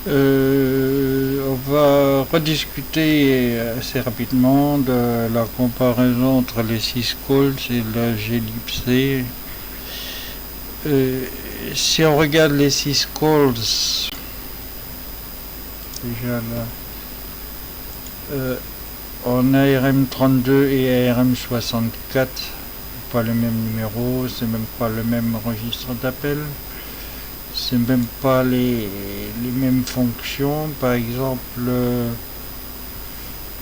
On va rediscuter assez rapidement de la comparaison entre les syscalls et la glibc. Si on regarde les syscalls, déjà là, en ARM32 et ARM64, pas le même numéro, c'est même pas le même registre d'appel. C'est même pas les mêmes fonctions. Par exemple,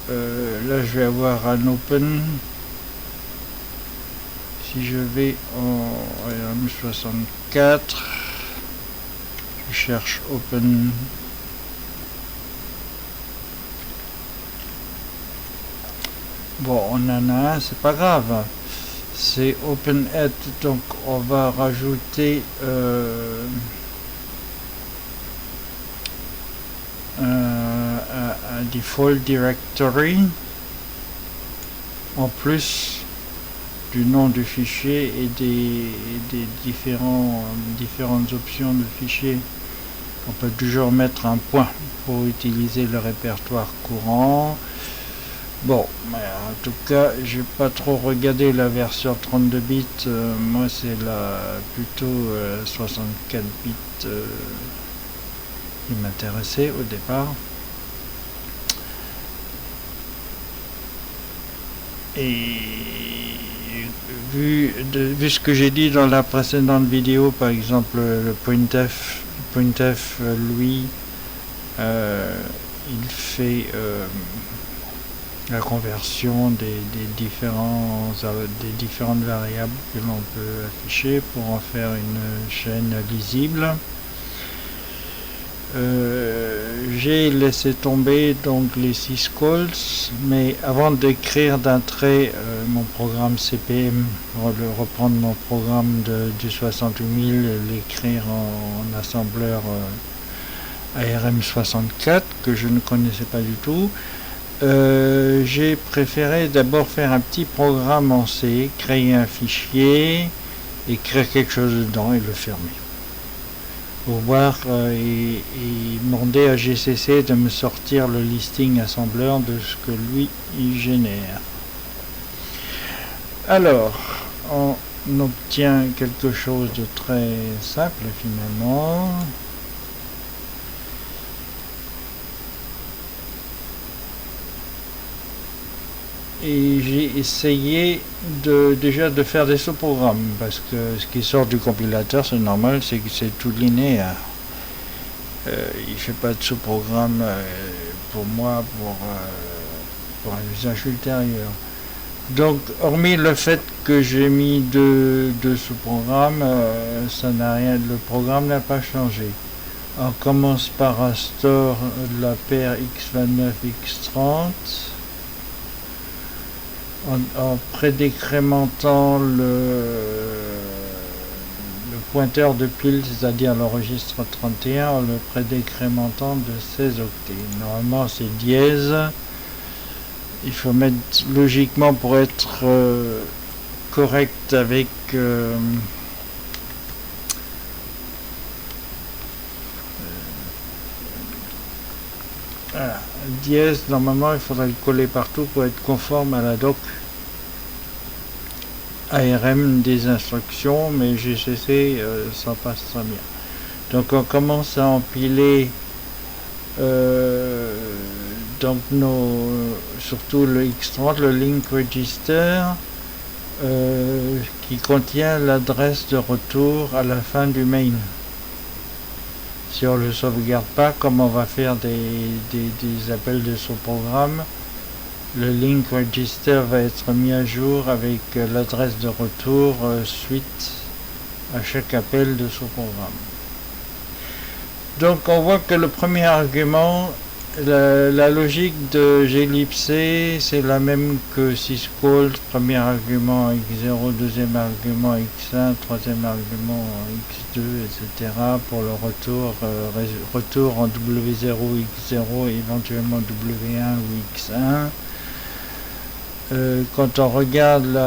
là je vais avoir un open. Si je vais en ARM64, je cherche open. Bon, on en a un, c'est pas grave. C'est openhead, donc on va rajouter un default directory en plus du nom du fichier et des différentes options de fichier. On peut toujours mettre un point pour utiliser le répertoire courant. Bon, mais en tout cas, j'ai pas trop regardé la version 32 bits. Moi, c'est plutôt 64 bits qui m'intéressait au départ. Et vu ce que j'ai dit dans la précédente vidéo, par exemple, le printf, lui, il fait la conversion des différentes variables que l'on peut afficher pour en faire une chaîne lisible. J'ai laissé tomber donc les syscalls, mais avant d'écrire d'un trait mon programme CPM, reprendre mon programme du 68000 et l'écrire en assembleur ARM64 que je ne connaissais pas du tout, j'ai préféré d'abord faire un petit programme en C, créer un fichier, écrire quelque chose dedans et le fermer. Pour voir et demander à GCC de me sortir le listing assembleur de ce que lui il génère. Alors, on obtient quelque chose de très simple finalement. Et j'ai essayé déjà de faire des sous-programmes, parce que ce qui sort du compilateur, c'est normal, c'est que c'est tout linéaire. Il ne fait pas de sous-programme pour moi, pour un usage ultérieur. Donc, hormis le fait que j'ai mis deux sous-programmes, ça n'a rien, le programme n'a pas changé. On commence par un store de la paire x29, x30. En prédécrémentant le pointeur de pile, c'est-à-dire le registre 31, en le prédécrémentant de 16 octets. Normalement c'est dièse. Il faut mettre logiquement pour être correct avec voilà. Dièse, normalement il faudrait le coller partout pour être conforme à la doc ARM des instructions, mais GCC ça passe très bien. Donc on commence à empiler donc surtout le X30, le link register qui contient l'adresse de retour à la fin du main. Si on ne le sauvegarde pas, comme on va faire des appels de sous-programme, le link register va être mis à jour avec l'adresse de retour suite à chaque appel de sous-programme. Donc on voit que le premier argument, la logique de glibc, c'est la même que syscall, premier argument x0, deuxième argument x1, troisième argument x2, etc. pour le retour en w0, x0, éventuellement w1 ou x1. Quand on regarde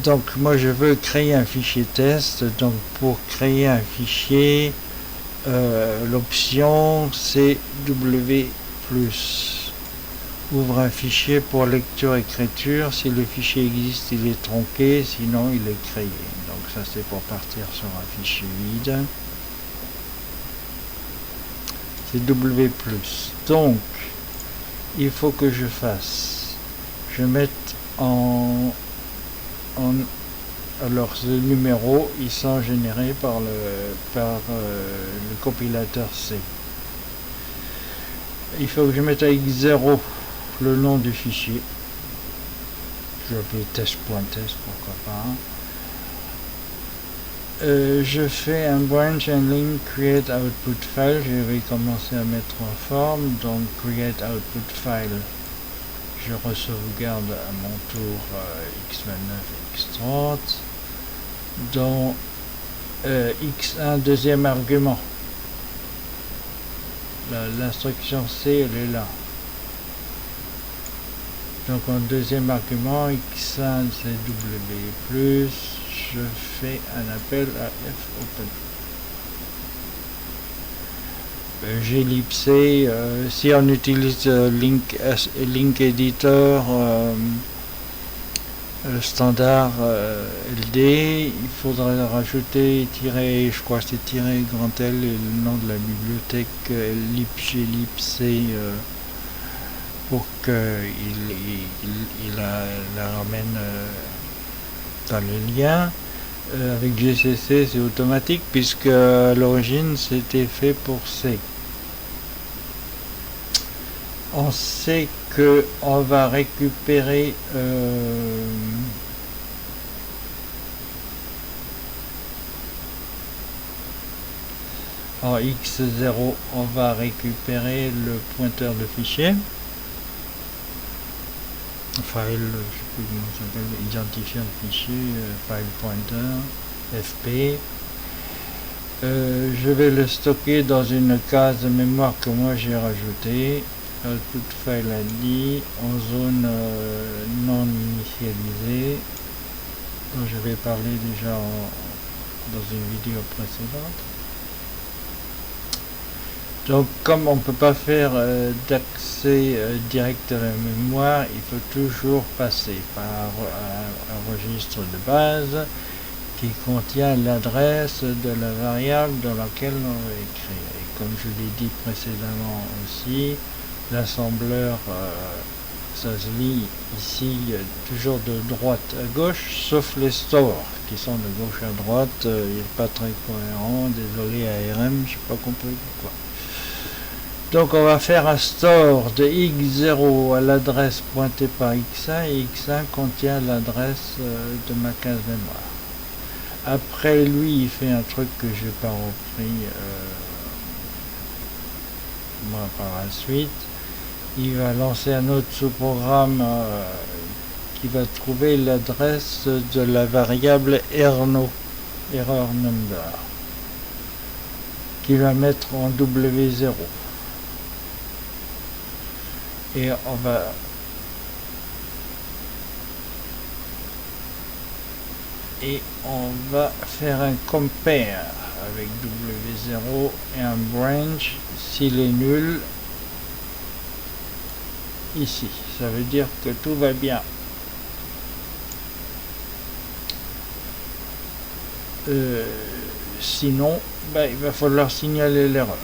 donc moi je veux créer un fichier test, donc pour créer un fichier l'option CW+. Ouvre un fichier pour lecture-écriture. Si le fichier existe, il est tronqué, sinon il est créé. Donc ça c'est pour partir sur un fichier vide. CW+. Donc il faut que je mette alors ces numéros, ils sont générés par le compilateur C. Il faut que je mette avec 0 le nom du fichier. Je vais test.test, pourquoi pas. Je fais un branch and link create output file. Je vais commencer à mettre en forme. Donc create output file. Je re-sauvegarde à mon tour x29 x30. Dans x1 deuxième argument. L'instruction C elle est là. Donc en deuxième argument x1 c'est W+, je fais un appel à fopen. J'ai ellipsé, si on utilise link editor standard LD, il faudrait rajouter je crois que c'est grand L et le nom de la bibliothèque j'ai ellipsé pour qu'il la ramène dans le lien. Avec GCC c'est automatique puisque à l'origine c'était fait pour C. On sait que on va récupérer en x0 on va récupérer le pointeur de fichier file, je sais plus comment ça s'appelle, identifiant de fichier, file pointer fp. Je vais le stocker dans une case de mémoire que moi j'ai rajoutée. Output file ID en zone non initialisée dont je vais parler déjà dans une vidéo précédente. Donc comme on ne peut pas faire d'accès direct à la mémoire, il faut toujours passer par un registre de base qui contient l'adresse de la variable dans laquelle on va écrire. Et comme je l'ai dit précédemment aussi, l'assembleur ça se lit ici toujours de droite à gauche, sauf les stores qui sont de gauche à droite. Il n'est pas très cohérent, désolé ARM, je n'ai pas compris pourquoi. Donc on va faire un store de x0 à l'adresse pointée par x1 et x1 contient l'adresse de ma case mémoire. Après lui il fait un truc que je n'ai pas repris moi par la suite. Il va lancer un autre sous-programme qui va trouver l'adresse de la variable error number, qui va mettre en W0. Et on va faire un compare avec W0 et un branch s'il est nul ici. Ça veut dire que tout va bien. Sinon, il va falloir signaler l'erreur.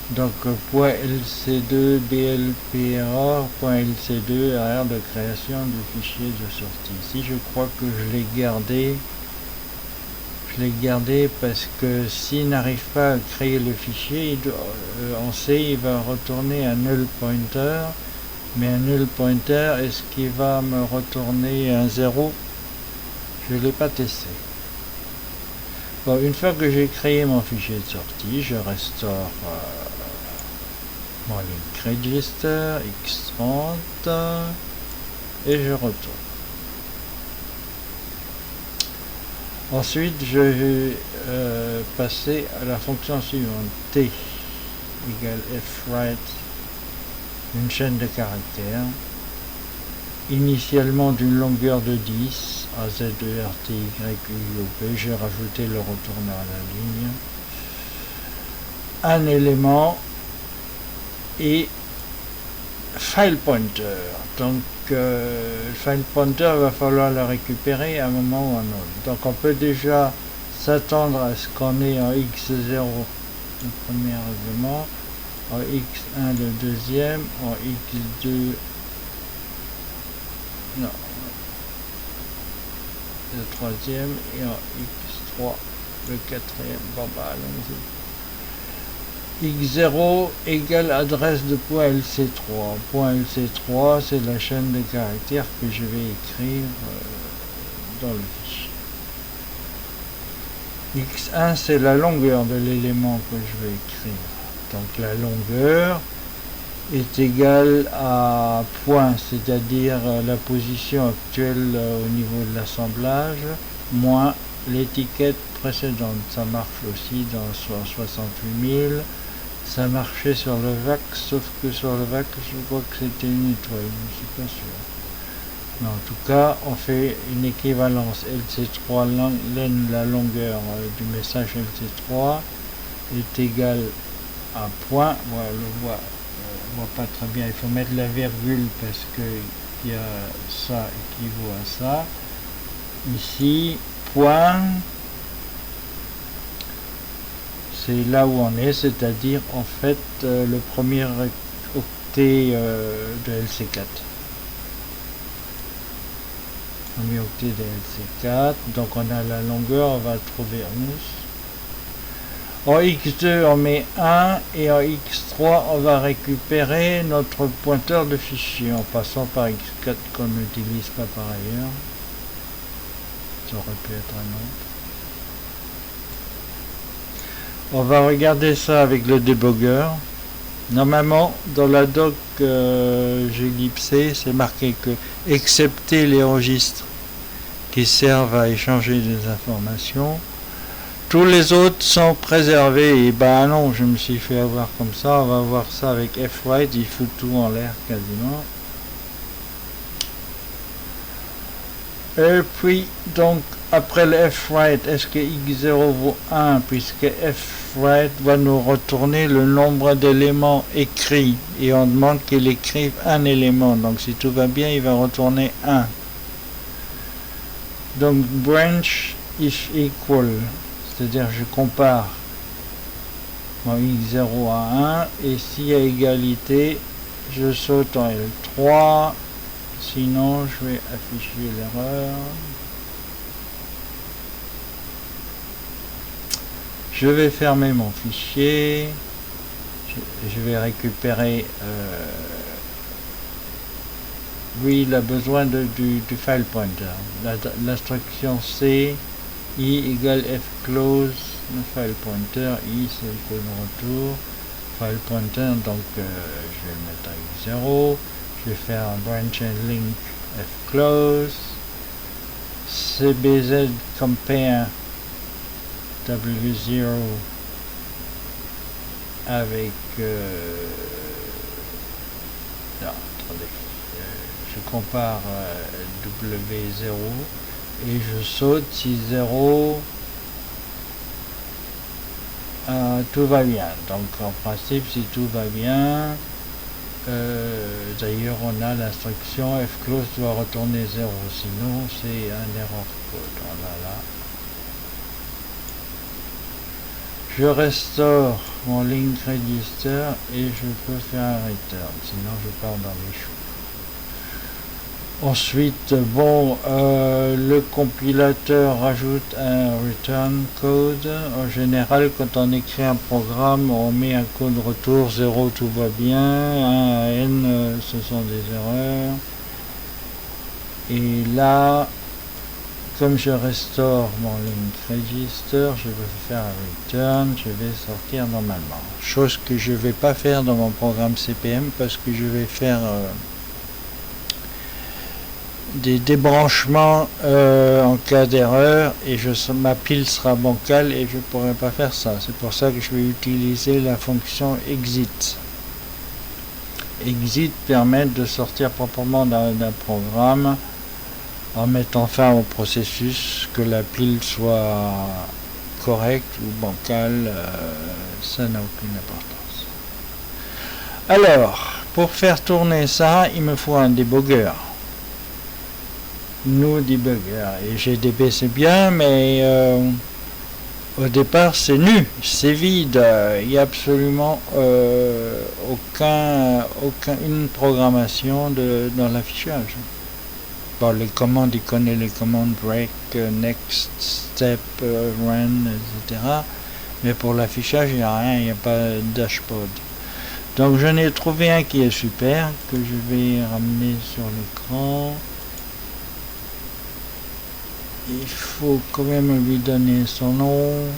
Donc .lc2 blp error .lc2 erreur de création du fichier de sortie. Ici je crois que je l'ai gardé parce que s'il n'arrive pas à créer le fichier, on sait il va retourner un null pointer, mais un null pointer, est-ce qu'il va me retourner un 0? Je ne l'ai pas testé. Bon, une fois que j'ai créé mon fichier de sortie, je restaure mon link register x30 et je retourne. Ensuite je vais passer à la fonction suivante, t égale fwrite, une chaîne de caractères initialement d'une longueur de 10 A, Z, E, R, T, Y, U, O, P. J'ai rajouté le retourneur à la ligne. Un élément et file pointer. Donc file pointer, il va falloir le récupérer à un moment ou à un autre. Donc on peut déjà s'attendre à ce qu'on ait en x0 le premier argument, en x1 le deuxième, en x2 non, le troisième et en x3 le quatrième. Bon bah allons-y. x0 égale adresse de point LC3. Point LC3, c'est la chaîne de caractères que je vais écrire dans le fichier. x1, c'est la longueur de l'élément que je vais écrire. Donc la longueur est égale à point, c'est-à-dire la position actuelle au niveau de l'assemblage, moins l'étiquette précédente. Ça marche aussi dans 68 000. Ça marchait sur le VAC, sauf que sur le VAC, je crois que c'était une étoile, je ne suis pas sûr. Mais en tout cas, on fait une équivalence LC3, la longueur du message LC3 est égale à point. Voilà, on voit pas très bien, il faut mettre la virgule parce qu'il y a ça équivaut à ça. Ici, point, c'est là où on est, c'est-à-dire en fait le premier octet de LC4. Premier octet de LC4, donc on a la longueur, on va trouver 11. En x2 on met 1 et en x3 on va récupérer notre pointeur de fichier en passant par x4 qu'on n'utilise pas par ailleurs. Ça aurait pu être un autre. On va regarder ça avec le débugger. Normalement, dans la doc glibc, c'est marqué que, excepté les registres qui servent à échanger des informations, tous les autres sont préservés. Et ben non, je me suis fait avoir comme ça. On va voir ça avec fwrite, il fout tout en l'air quasiment. Et puis, donc, après le fwrite, est-ce que x0 vaut 1, puisque fwrite va nous retourner le nombre d'éléments écrits, et on demande qu'il écrive un élément, donc si tout va bien, il va retourner 1. Donc, branch is equal, c'est-à-dire je compare mon x0 à 1, et s'il y a égalité, je saute en L3, sinon je vais afficher l'erreur. Je vais fermer mon fichier, je vais récupérer, oui, il a besoin du file pointer, l'instruction C, I égale F close, le file pointer, I c'est le code retour, file pointer, donc je vais le mettre à x0, je vais faire un branch and link F close, CBZ compare W0 avec non, attendez, je compare W0 et je saute si 0 tout va bien. Donc en principe, si tout va bien, d'ailleurs on a l'instruction fclose doit retourner 0, sinon c'est un error code. Voilà. Je restaure mon link register et je peux faire un return, sinon je pars dans les choux. Ensuite, bon, le compilateur rajoute un return code. En général, quand on écrit un programme, on met un code retour 0, tout va bien, 1 à n, ce sont des erreurs. Et là, comme je restaure mon link register, je vais faire un return, je vais sortir normalement. Chose que je ne vais pas faire dans mon programme CPM parce que je vais faire des débranchements en cas d'erreur et ma pile sera bancale et je ne pourrai pas faire ça. C'est pour ça que je vais utiliser la fonction exit. Exit permet de sortir proprement d'un programme en mettant fin au processus, que la pile soit correcte ou bancale, ça n'a aucune importance. Alors, pour faire tourner ça, il me faut un debugger. Nous debugger. Et GDB c'est bien, mais au départ c'est nu, c'est vide. Il n'y a absolument aucune programmation dans l'affichage. Bon, les commandes, il connaît les commandes break, next, step, run, etc. Mais pour l'affichage, il n'y a rien, il n'y a pas de dashboard. Donc j'en ai trouvé un qui est super, que je vais ramener sur l'écran. Il faut quand même lui donner son nom.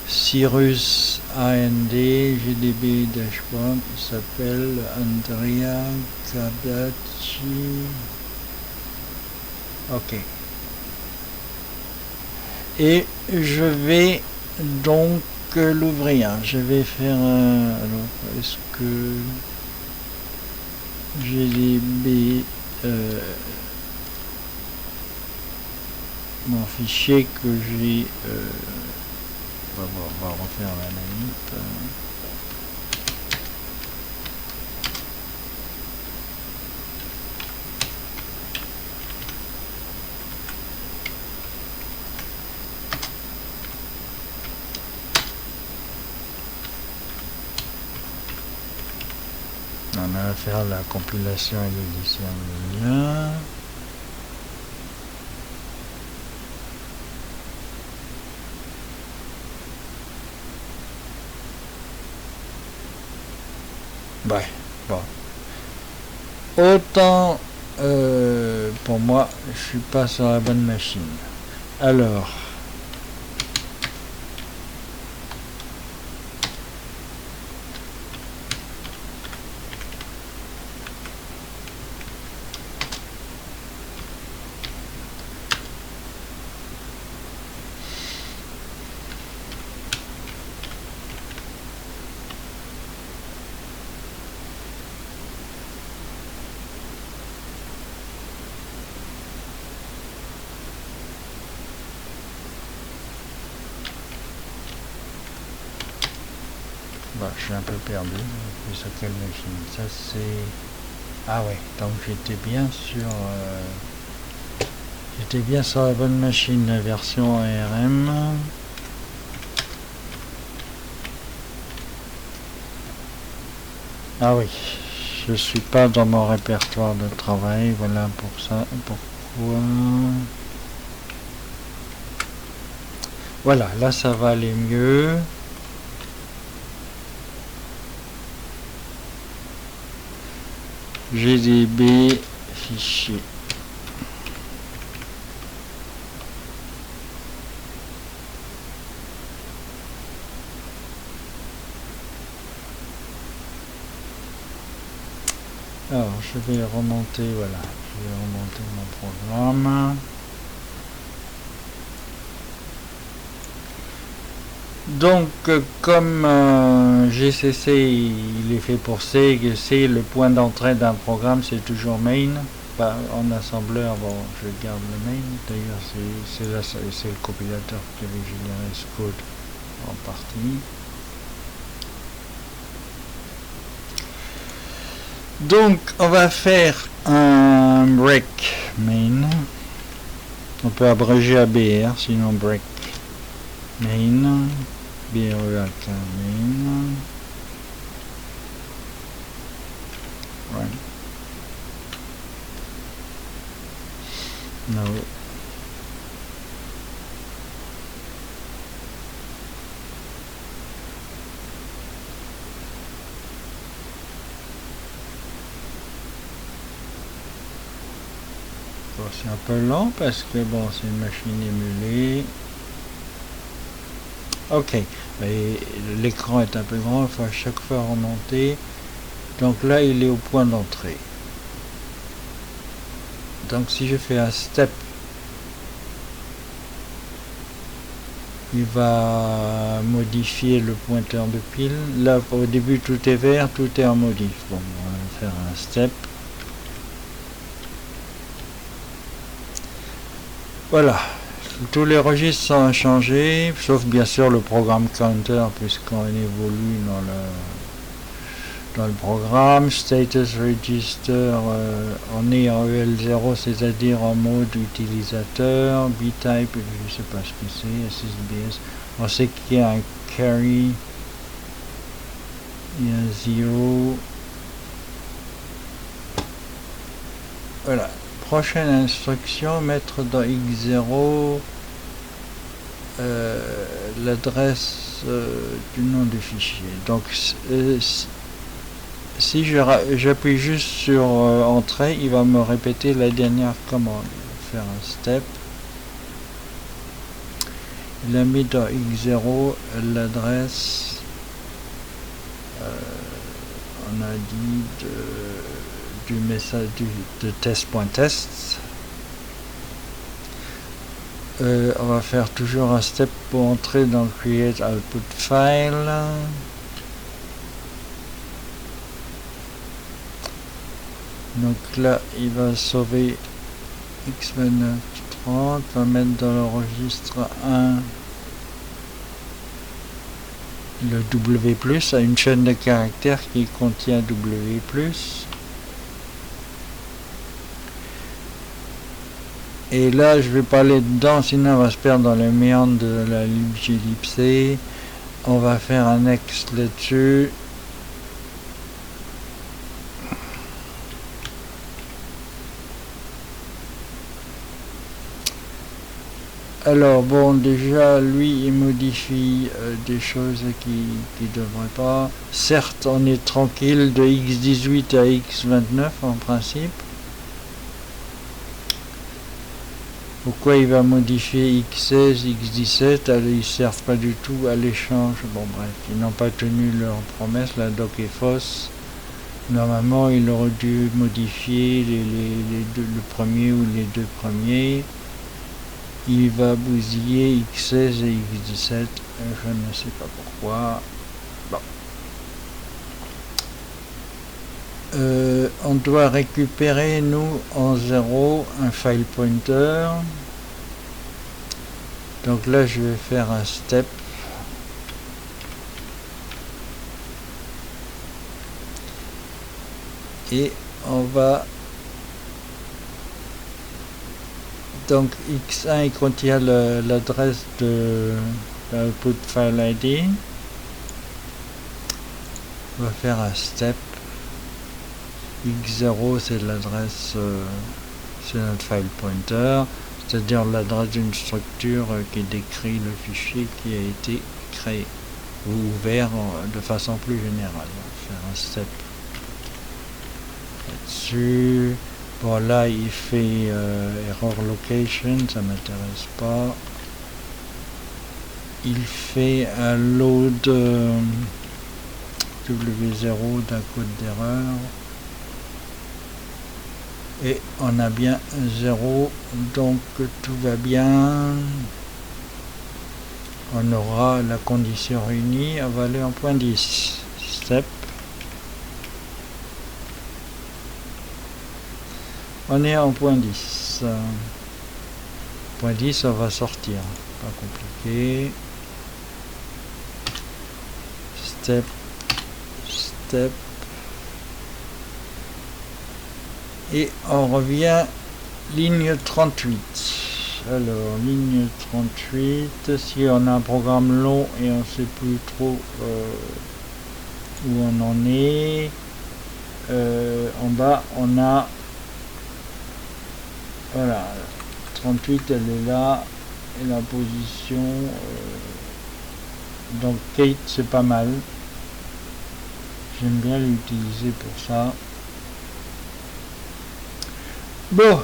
Cyrus AND, GDB Dashboard, il s'appelle Andrea Cadacci. Ok. Et je vais donc l'ouvrir. Je vais faire un... Alors, est-ce que GDB... mon fichier que j'ai... on va refaire la manip. On va faire la compilation et l'édition de lien. Ouais, bon. Autant pour moi, je suis pas sur la bonne machine. Alors. Je suis un peu perdu. Sur quelle machine? Ça c'est... Ah ouais, donc j'étais bien sur la bonne machine, la version ARM. Ah oui, je suis pas dans mon répertoire de travail, voilà pour ça. Pourquoi? Voilà, là ça va aller mieux. GDB fichier. Alors je vais remonter, voilà, je vais remonter mon programme. Donc comme GCC il est fait pour C, le point d'entrée d'un programme c'est toujours main. Bah, en assembleur, bon, je garde le main. D'ailleurs c'est le compilateur qui avait généré ce code en partie. Donc on va faire un break main. On peut abréger à BR, sinon break main. BREAK main. Right. No. Bon, c'est un peu lent parce que bon, c'est une machine émulée. Ok, l'écran est un peu grand, il faut à chaque fois remonter. Donc là, il est au point d'entrée. Donc si je fais un step, il va modifier le pointeur de pile. Là, au début, tout est vert, tout est en modif. Bon, on va faire un step. Voilà, tous les registres sont changés, sauf bien sûr le programme counter, puisqu'on évolue dans le programme. Status register, on est en EL0, c'est-à-dire en mode utilisateur. B-type, je ne sais pas ce que c'est, SSBS. On sait qu'il y a un carry, il y a un 0. Voilà. Prochaine instruction, mettre dans X0 l'adresse du nom du fichier. Donc si j'appuie juste sur entrée, il va me répéter la dernière commande. Faire un step. Il a mis dans X0 l'adresse, on a dit du message de test.test. On va faire toujours un step pour entrer dans create output file. Donc là il va sauver x2930, va mettre dans le registre 1 le W+, à une chaîne de caractères qui contient W+. Et là, je vais pas aller dedans, sinon on va se perdre dans les méandres de la libglibc. On va faire un next là-dessus. Alors bon, déjà lui il modifie des choses qui devraient pas. Certes, on est tranquille de x18 à x29 en principe. Pourquoi il va modifier x16, x17? Alors, ils ne servent pas du tout à l'échange. Bon bref, ils n'ont pas tenu leur promesse, la doc est fausse. Normalement, il aurait dû modifier le premier ou les deux premiers. Il va bousiller x16 et x17, je ne sais pas pourquoi. Bon. On doit récupérer, nous, en 0, un file pointer. Donc là, je vais faire un step. Et on va... Donc x1 il contient l'adresse de l'output file ID. On va faire un step. x0 c'est l'adresse, c'est notre file pointer, c'est-à-dire l'adresse d'une structure qui décrit le fichier qui a été créé ou ouvert de façon plus générale. On va faire un step là-dessus. Bon là il fait error location, ça m'intéresse pas. Il fait un load W0 d'un code d'erreur. Et on a bien 0, donc tout va bien. On aura la condition réunie, on va aller en point 10. Step. On est en point 10. Point 10, on va sortir. Pas compliqué. Step. Step. Et on revient ligne 38. Alors, ligne 38, si on a un programme long et on ne sait plus trop où on en est, en bas, on a, voilà, 38, elle est là, et la position, donc Kate, c'est pas mal. J'aime bien l'utiliser pour ça. Bon,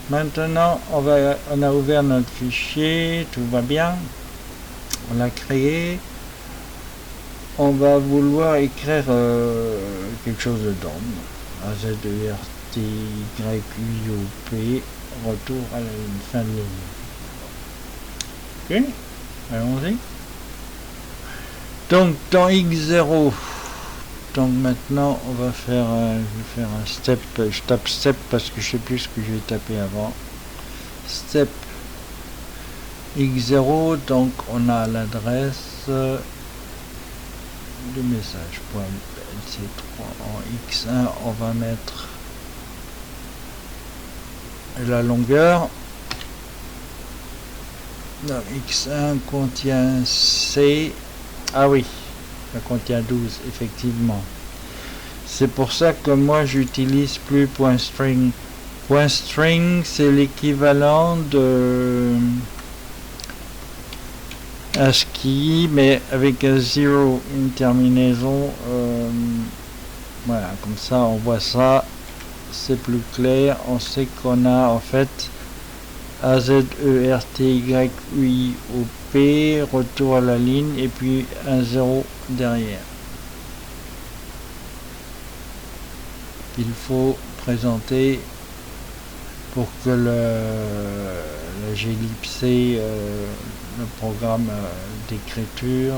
maintenant on a ouvert notre fichier, tout va bien, on l'a créé, on va vouloir écrire quelque chose dedans, AZERTYUOP, retour à la fin de ligne. Ok, allons-y. Donc dans X0, donc maintenant on va faire, je vais faire un step, je tape step parce que je sais plus ce que j'ai tapé avant. Step X0, donc on a l'adresse du message .lc3. En X1, on va mettre la longueur. Donc, X1 contient C. Ah oui, ça contient 12, effectivement. C'est pour ça que moi j'utilise plus .string. .string, c'est l'équivalent de ASCII, mais avec un 0, une terminaison. Voilà, comme ça on voit ça, c'est plus clair. On sait qu'on a en fait AZERTYUIOP, retour à la ligne, et puis un 0 derrière. Il faut présenter pour que le glibc, le programme d'écriture,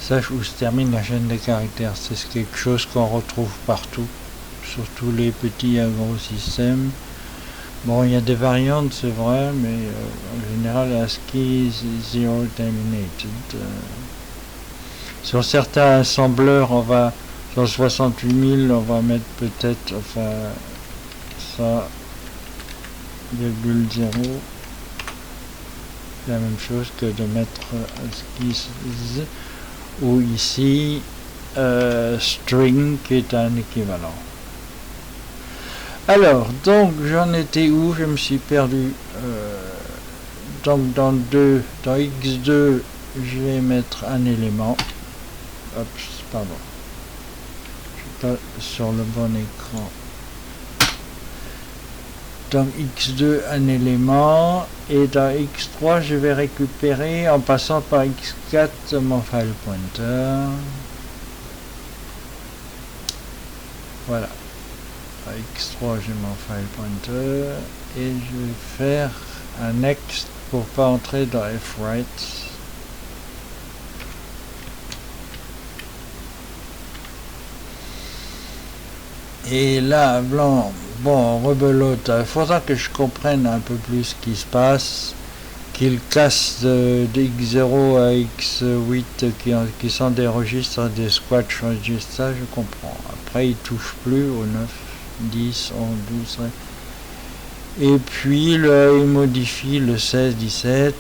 sache où se termine la chaîne de caractères. C'est quelque chose qu'on retrouve partout, surtout les petits et gros systèmes. Bon, il y a des variantes, c'est vrai, mais en général, ASCII zero terminated. Sur certains assembleurs, on va sur 68000, on va mettre peut-être, enfin, ça, virgule 0. C'est la même chose que de mettre ASCII z, ou ici string qui est un équivalent. Alors, donc j'en étais où? Je me suis perdu. Donc dans X2, je vais mettre un élément. Hop, pardon. Je suis pas sur le bon écran. Dans X2, un élément. Et dans X3, je vais récupérer en passant par X4 mon file pointer. Voilà. À X3, j'ai mon file pointer. Et je vais faire un next pour pas entrer dans fwrite. Et là, blanc, bon, rebelote, il faudra que je comprenne un peu plus ce qui se passe, qu'il casse de X0 à X8 qui sont des registres, des squash registres, ça je comprends. Après, il touche plus au 9, 10, 11, 12, et puis il modifie le 16, 17,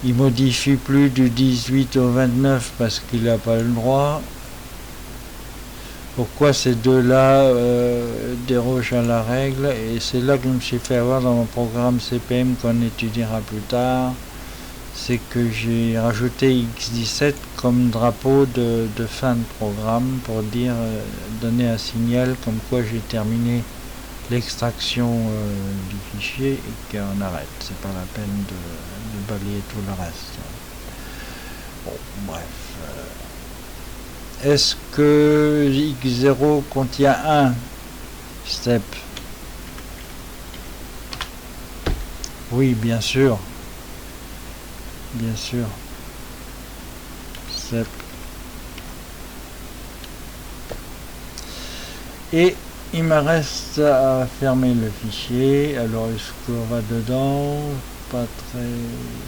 il modifie plus du 18 au 29 parce qu'il n'a pas le droit. Pourquoi ces deux-là dérogent à la règle? Et c'est là que je me suis fait avoir dans mon programme CPM qu'on étudiera plus tard. C'est que j'ai rajouté X17 comme drapeau de fin de programme pour dire, donner un signal comme quoi j'ai terminé l'extraction du fichier et qu'on arrête. C'est pas la peine de balayer tout le reste. Bon, bref. Est-ce que X0 contient un step? Oui, bien sûr. Bien sûr. Step. Et il me reste à fermer le fichier. Alors, est-ce qu'on va dedans? Pas très...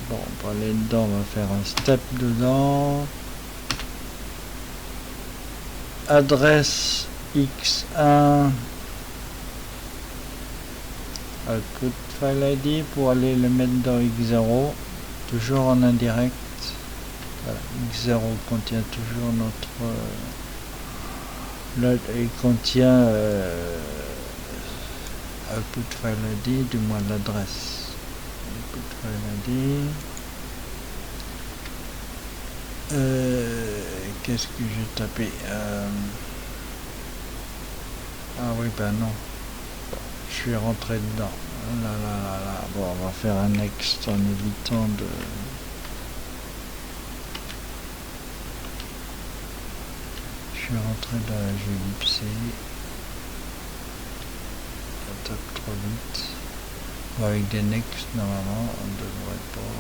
Bon, pour aller dedans, on va faire un step dedans. Adresse X1 output file ID pour aller le mettre dans X0, toujours en indirect. Voilà, X0 contient toujours il contient output file ID, du moins l'adresse output file ID. Qu'est-ce que j'ai tapé? Ah oui, ben non. Je suis rentré dedans. Là. Bon, on va faire un next en évitant de... Je suis rentré dans la glibc. On tape trop vite. Bon, avec des next, normalement, on devrait pas...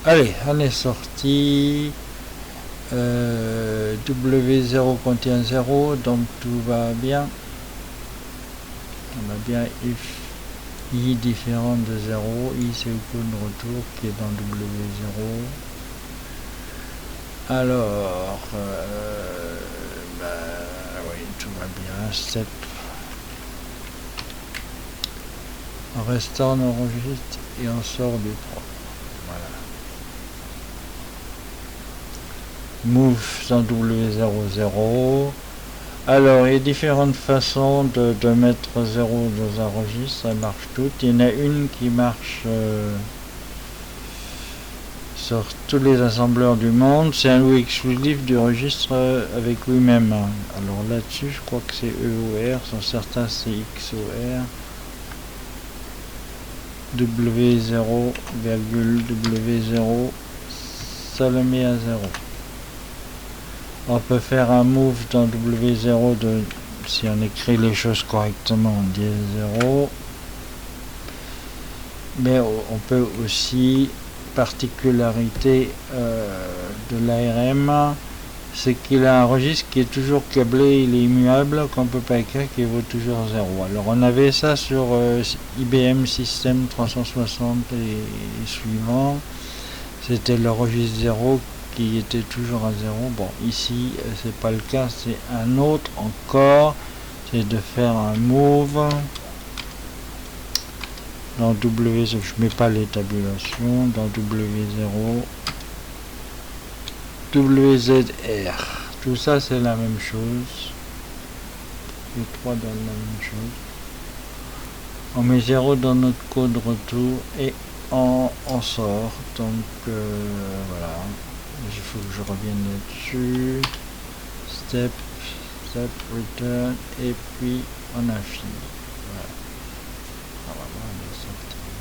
Allez, on est sorti. W0 contient 0, donc tout va bien. On a bien if i différent de 0, i c'est le code de retour qui est dans w0. Alors, oui, tout va bien. Step. On restaurne, on enregistre et on sort du prod. Voilà. Move dans W00. Alors, il y a différentes façons de mettre 0 dans un registre, ça marche toutes. Il y en a une qui marche sur tous les assembleurs du monde, c'est un loop exclusif du registre avec lui-même. Alors là-dessus, je crois que c'est EOR, sur certains c'est XOR. W0, W0, ça le met à 0. On peut faire un move dans W0 si on écrit les choses correctement, on dit 0. Mais on peut aussi, particularité de l'ARM, c'est qu'il a un registre qui est toujours câblé, il est immuable, qu'on ne peut pas écrire, qui vaut toujours 0. Alors on avait ça sur IBM System 360 et suivant, c'était le registre 0 qui était toujours à 0. Bon, ici c'est pas le cas, c'est un autre encore, c'est de faire un move dans W0, je mets pas les tabulations, dans W0, WZR, tout ça c'est la même chose, les trois donnent la même chose. On met 0 dans notre code retour et on sort, donc voilà, il faut que je revienne là-dessus, step, return, et puis on a fini. Voilà.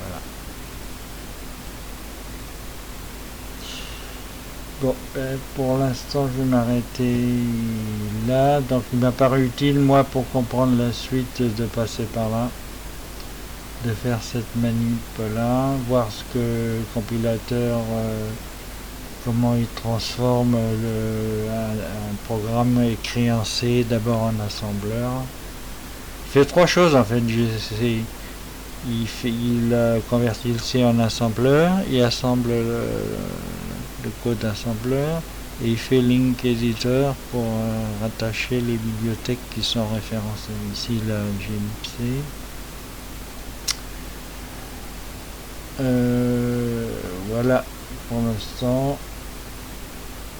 Voilà. Bon, pour l'instant je vais m'arrêter là, donc il m'a paru utile moi pour comprendre la suite de passer par là, de faire cette manip là, voir ce que le compilateur, comment il transforme un programme écrit en C d'abord en assembleur. Il fait trois choses en fait. Il convertit le C en assembleur, il assemble le code assembleur et il fait link editor pour rattacher les bibliothèques qui sont référencées. Ici la GMC. Voilà pour l'instant.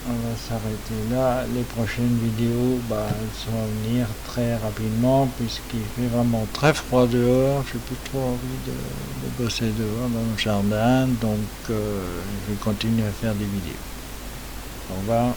On va s'arrêter là. Les prochaines vidéos, elles vont venir très rapidement puisqu'il fait vraiment très froid dehors. J'ai plus trop envie de bosser dehors dans le jardin, donc je vais continuer à faire des vidéos. Au revoir.